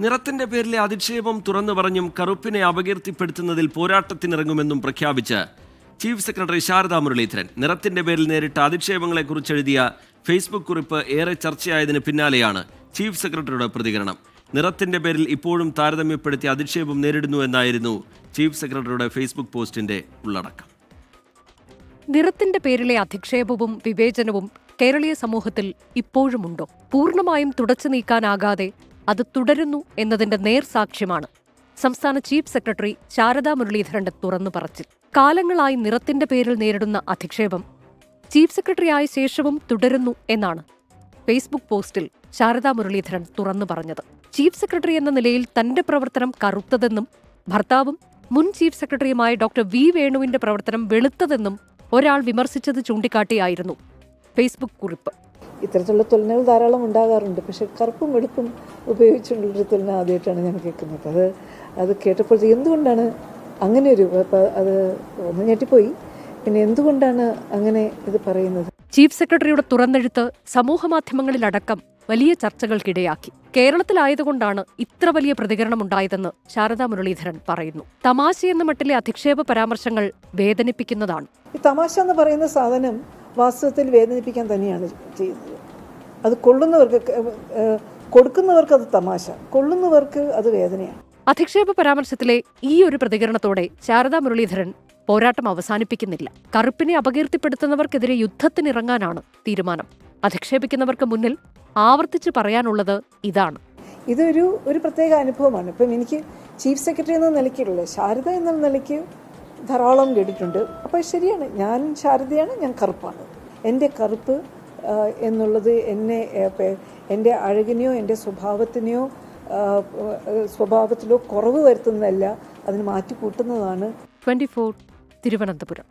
നിറത്തിന്റെ പേരിലെ അധിക്ഷേപം തുറന്നു പറഞ്ഞും കറുപ്പിനെ അപകീർത്തിപ്പെടുത്തുന്നതിൽ പോരാട്ടത്തിനിറങ്ങുമെന്നും പ്രഖ്യാപിച്ച് ചീഫ് സെക്രട്ടറി ശാരദാ മുരളീധരൻ. നിറത്തിന്റെ പേരിൽ നേരിട്ട അധിക്ഷേപങ്ങളെക്കുറിച്ചെഴുതിയ ഫേസ്ബുക്ക് കുറിപ്പ് ഏറെ ചർച്ചയായതിന് പിന്നാലെയാണ് ചീഫ് സെക്രട്ടറിയുടെ പ്രതികരണം. നിറത്തിന്റെ പേരിൽ ഇപ്പോഴും താരതമ്യപ്പെടുത്തി അധിക്ഷേപം നേരിടുന്നു എന്നായിരുന്നു ചീഫ് സെക്രട്ടറിയുടെ ഫേസ്ബുക്ക് പോസ്റ്റിന്റെ ഉള്ളടക്കം. നിറത്തിന്റെ പേരിലെ അധിക്ഷേപവും വിവേചനവും കേരളീയ സമൂഹത്തിൽ ഇപ്പോഴുമുണ്ടോ? പൂർണ്ണമായും തുടച്ചു നീക്കാനാകാതെ അത് തുടരുന്നു എന്നതിന്റെ നേർസാക്ഷ്യമാണ് സംസ്ഥാന ചീഫ് സെക്രട്ടറി ശാരദാ മുരളീധരന്റെ തുറന്നു പറച്ചിൽ. കാലങ്ങളായി നിറത്തിന്റെ പേരിൽ നേരിടുന്ന അധിക്ഷേപം ചീഫ് സെക്രട്ടറിയായ ശേഷവും തുടരുന്നു എന്നാണ് ഫേസ്ബുക്ക് പോസ്റ്റിൽ ശാരദാ മുരളീധരൻ തുറന്നു പറഞ്ഞത്. ചീഫ് സെക്രട്ടറി എന്ന നിലയിൽ തന്റെ പ്രവർത്തനം കറുത്തതെന്നും ഭർത്താവും മുൻ ചീഫ് സെക്രട്ടറിയുമായ ഡോക്ടർ വി വേണുവിന്റെ പ്രവർത്തനം വെളുത്തതെന്നും ഒരാൾ വിമർശിച്ചത് ചൂണ്ടിക്കാട്ടിയായിരുന്നു ഫേസ്ബുക്ക് കുറിപ്പ്. ഇത്തരത്തിലുള്ള തുലനകൾ ധാരാളം ഉണ്ടാകാറുണ്ട്. പക്ഷെ കറുപ്പും വെളുപ്പും ഉപയോഗിച്ചുള്ളൊരു തുലന ആദ്യമായിട്ടാണ് ഞാൻ കേൾക്കുന്നത്. അത് കേട്ടപ്പോഴത്തേക്ക് എന്തുകൊണ്ടാണ് അങ്ങനെ ഒരു അത് ഒന്ന് ഞെട്ടിപ്പോയി. പിന്നെ എന്തുകൊണ്ടാണ് അങ്ങനെ ഇത് പറയുന്നത്? ചീഫ് സെക്രട്ടറിയുടെ തുറന്നെഴുത്ത് സമൂഹമാധ്യമങ്ങളിലടക്കം വലിയ ചർച്ചകൾക്കിടയാക്കി. കേരളത്തിലായതുകൊണ്ടാണ് ഇത്ര വലിയ പ്രതികരണമുണ്ടായതെന്ന് ശാരദാ മുരളീധരൻ പറയുന്നു. തമാശയെന്ന മട്ടിലെ അധിക്ഷേപ പരാമർശങ്ങൾ വേദനിപ്പിക്കുന്നതാണ്. ഈ തമാശ എന്ന് പറയുന്ന സാധനം വാസ്തവത്തിൽ വേദനിപ്പിക്കാൻ തന്നെയാണ് ചെയ്യുന്നത്. അത് കൊള്ളുന്നവർക്ക്, കൊടുക്കുന്നവർക്ക് അത് തമാശ, കൊള്ളുന്നവർക്ക് അത് വേദനയാണ്. അധിക്ഷേപ പരാമർശത്തിലെ ഈ ഒരു പ്രതികരണത്തോടെ ശാരദാ മുരളീധരൻ പോരാട്ടം അവസാനിപ്പിക്കുന്നില്ല. കറുപ്പിനെ അപകീർത്തിപ്പെടുത്തുന്നവർക്കെതിരെ യുദ്ധത്തിനിറങ്ങാനാണ് തീരുമാനം. അധിക്ഷേപിക്കുന്നവർക്ക് മുന്നിൽ ആവർത്തിച്ച് പറയാനുള്ളത് ഇതാണ്. ഇതൊരു പ്രത്യേക അനുഭവമാണ്. ഇപ്പം എനിക്ക് ചീഫ് സെക്രട്ടറി എന്ന നിലയ്ക്കുള്ള ശാരദ എന്ന നിലയ്ക്ക് ധാരാളം കേട്ടിട്ടുണ്ട്. അപ്പോൾ ശരിയാണ്, ഞാൻ ശാരദയാണ്, ഞാൻ കറുപ്പാണ്. എൻ്റെ കറുപ്പ് എന്നുള്ളത് എൻ്റെ അഴകിനെയോ എൻ്റെ സ്വഭാവത്തിലോ കുറവ് വരുത്തുന്നതല്ല, അതിന് മാറ്റി കൂട്ടുന്നതാണ്. 24 തിരുവനന്തപുരം.